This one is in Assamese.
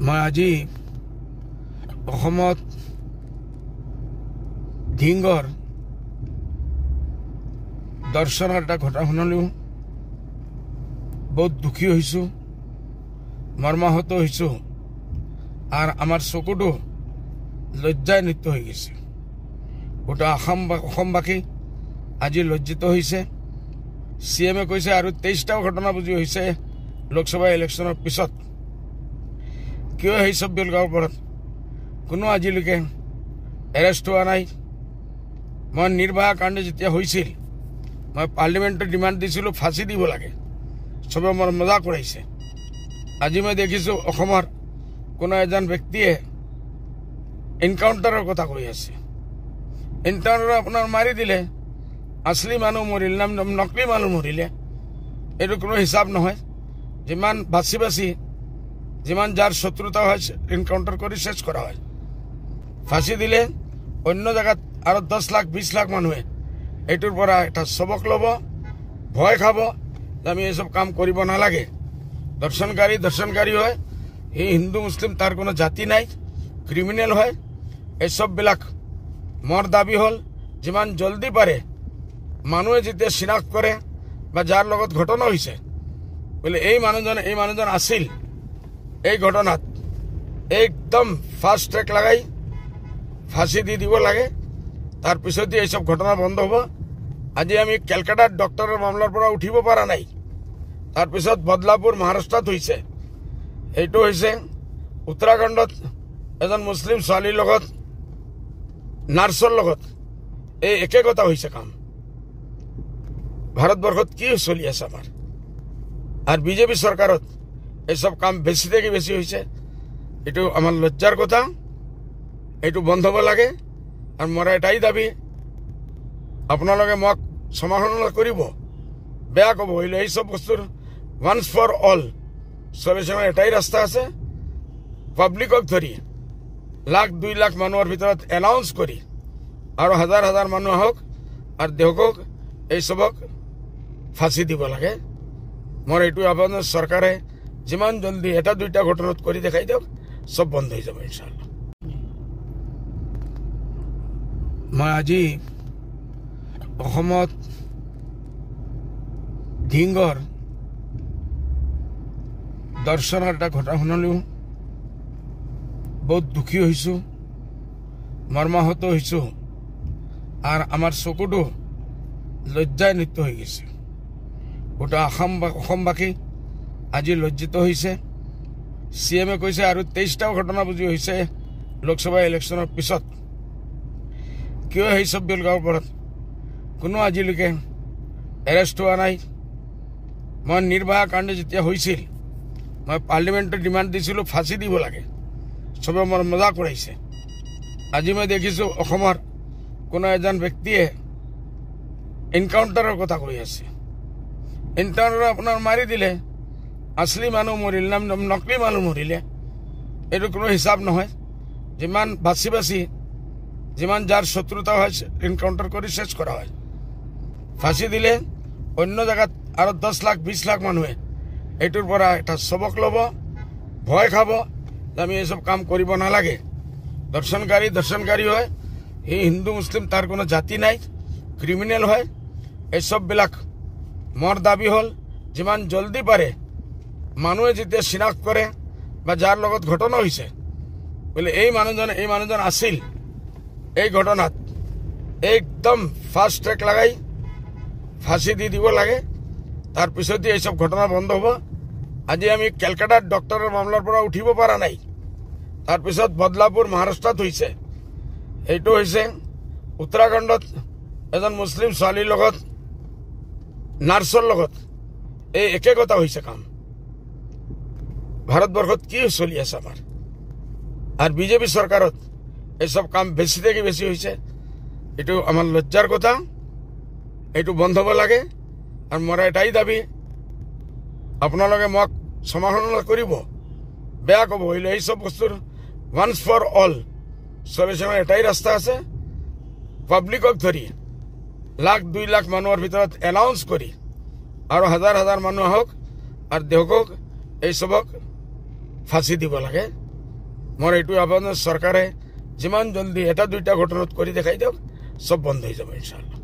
मैं আজি ধিংগৰ দৰ্শনৰ এটা ঘটনা শুনিলোঁ। বহুত দুখী হৈছোঁ, মৰ্মাহত হৈছোঁ, আৰু আমাৰ চকুটো লজ্জায় নৃত্য হৈ গৈছে। গোটেই অসমবাসী আজি লজ্জিত হৈছে। CM-এ কৈছে আৰু 23টা ঘটনা বুজি হৈছে লোকসভা ইলেকশ্যনৰ পিছত। কিয় সেই চব বেলগাঁৱৰ ওপৰত কোনো আজিলৈকে এৰেষ্ট হোৱা নাই? মই নিৰ্ভয়া কাণ্ড যেতিয়া হৈছিল, মই পাৰ্লিমেণ্টত ডিমাণ্ড দিছিলোঁ ফাঁচি দিব লাগে। চবে মোৰ মজাক উৰাইছে। আজি মই দেখিছোঁ অসমৰ কোনো এজন ব্যক্তিয়ে এনকাউণ্টাৰৰ কথা কৈ আছে। এনকাউণ্টাৰ আপোনাৰ মাৰি দিলে, আছলি মানুহ মৰিল না নকলি মানুহ মৰিলে, এইটো কোনো হিচাপ নহয়। যিমান বাচি বাচি যিমান যাৰ শত্ৰুতা হয় এনকাউণ্টাৰ কৰি শেষ কৰা হয়। ফাঁচি দিলে অন্য জেগাত আৰু 10 লাখ 20 লাখ মানুহে এইটোৰ পৰা এটা সবক ল'ব, ভয় খাব যে আমি এইসব কাম কৰিব নালাগে। দৰ্শনকাৰী হয়, সি হিন্দু মুছলিম তাৰ কোনো জাতি নাই, ক্ৰিমিনেল হয়। এইসববিলাক মোৰ দাবী হ'ল যিমান জলদি পাৰে মানুহে যেতিয়া চিনাক্ত কৰে বা যাৰ লগত ঘটনা হৈছে বোলে এই মানুহজন আছিল এই ঘটনাত, একদম ফাষ্ট ট্ৰেক লাগাই ফাঁসি দি দিব লাগে। তাৰপিছতে এইসব ঘটনা বন্ধ হ'ব। আজি আমি কেলকাতাত ডক্টৰৰ মামলাৰ পৰা উঠিব পৰা নাই। তাৰপিছত বদলাপুৰ মহাৰাষ্ট্ৰত হৈছে, এইটো হৈছে উত্তৰাখণ্ডত এজন মুছলিম ছোৱালীৰ লগত নাৰ্ছৰ লগত এই একে কথা হৈছে কাম। ভাৰতবৰ্ষত কি চলি আছে আমাৰ? আৰু বিজেপি চৰকাৰত এইসব কাম বেছি থেকে বেছি হৈছে। এইটো আমাৰ লজ্জাৰ কথা, এইটো বন্ধ হ'ব লাগে। আৰু মোৰ এটাই দাবী, আপোনালোকে মোক সমালোচনা কৰিব, বেয়া ক'ব, হইলে এইসব বস্তুৰ ওয়ান্স ফৰ অল সলিউশনৰ এটাই ৰাস্তা আছে। পাব্লিকক ধৰি 1,00,000-2 লাখ মানুহৰ ভিতৰত এনাউন্স কৰি আৰু হাজাৰ হাজাৰ মানুহ আহক আৰু দেশক এইসবক ফাঁসি দিব লাগে। মোৰ এইটো আহ্বান, চৰকাৰে যিমান জলদি 1-2টা ঘটনাত কৰি দেখাই দিয়ক, সব বন্ধ হৈ যাব ইনশাআল্লাহ। মই আজি অসমত ধিংগৰ দৰ্শনৰ এটা ঘটনা শুনিলোঁ। বহুত দুখী হৈছোঁ, মৰ্মাহত হৈছোঁ, আৰু আমাৰ চকুটো লজ্জায় নৃত্য হৈ গৈছে। গোটেই অসমবাসী আজি লজ্জিত হৈছে। CM-এ কৈছে আৰু 23টা ঘটনা বুজি হৈছে লোকসভা ইলেকশ্যনৰ পিছত। কিয় সেই চব বেলগাঁৱৰ ওপৰত কোনো আজিলৈকে এৰেষ্ট হোৱা নাই? মই নিৰ্ভয়া কাণ্ড যেতিয়া হৈছিল, মই পাৰ্লিমেণ্টত ডিমাণ্ড দিছিলোঁ ফাঁচি দিব লাগে। চবে মোৰ মজাক উৰাইছে। আজি মই দেখিছোঁ অসমৰ কোনো এজন ব্যক্তিয়ে এনকাউণ্টাৰৰ কথা কৈ আছে। এনকাউণ্টাৰ আপোনাৰ মাৰি দিলে, আছলি মানুহ মৰিল না নকলি মানুহ মৰিলে, এইটো কোনো হিচাপ নহয়। যিমান বাচি বাচি যিমান যাৰ শত্ৰুতা হয় এনকাউণ্টাৰ কৰি শেষ কৰা হয়। ফাঁসি দিলে অন্য জেগাত আৰু 10 লাখ 20 লাখ মানুহে এইটোৰ পৰা এটা সবক ল'ব, ভয় খাব যে আমি এইসব কাম কৰিব নালাগে। দৰ্শনকাৰী হয়, সি হিন্দু মুছলিম তাৰ কোনো জাতি নাই, ক্ৰিমিনেল হয়। এইসববিলাক মোৰ দাবী হ'ল যিমান জলদি পাৰে মানুহে যেতিয়া চিনাক্ত কৰে বা যাৰ লগত ঘটনা হৈছে বোলে এই মানুহজন আছিল এই ঘটনাত, একদম ফাষ্ট ট্ৰেক লাগাই ফাঁসি দি দিব লাগে। তাৰপিছতে এইসব ঘটনা বন্ধ হ'ব। আজি আমি কেলকাতাত ডক্টৰৰ মামলাৰ পৰা উঠিব পৰা নাই। তাৰপিছত বদলাপুৰ মহাৰাষ্ট্ৰত হৈছে, এইটো হৈছে উত্তৰাখণ্ডত এজন মুছলিম ছোৱালীৰ লগত নাৰ্ছৰ লগত এই একে কথা হৈছে কাম। ভাৰতবৰ্ষত কি চলি আছে আমাৰ? আৰু বিজেপি চৰকাৰত এইসব কাম বেছি থেকে বেছি হৈছে। এইটো আমাৰ লজ্জাৰ কথা, এইটো বন্ধ হ'ব লাগে। আৰু মোৰ এটাই দাবী, আপোনালোকে মোক সমালোচনা কৰিব, বেয়া ক'ব, হইলে এইসব বস্তুৰ ওয়ান্স ফৰ অল সলিউশনৰ এটাই ৰাস্তা আছে। পাব্লিকক ধৰি 1,00,000-2 লাখ মানুহৰ ভিতৰত এনাউন্স কৰি আৰু হাজাৰ হাজাৰ মানুহ আহক আৰু দেশক এইসবক ফাঁসি দিব লাগে। মোৰ এইটো আহ্বান, চৰকাৰে যিমান জলদি এটা দুইটা ঘটনাত কৰি দেখাই দিয়ক, চব বন্ধ হৈ যাব ইনশাআল্লাহ।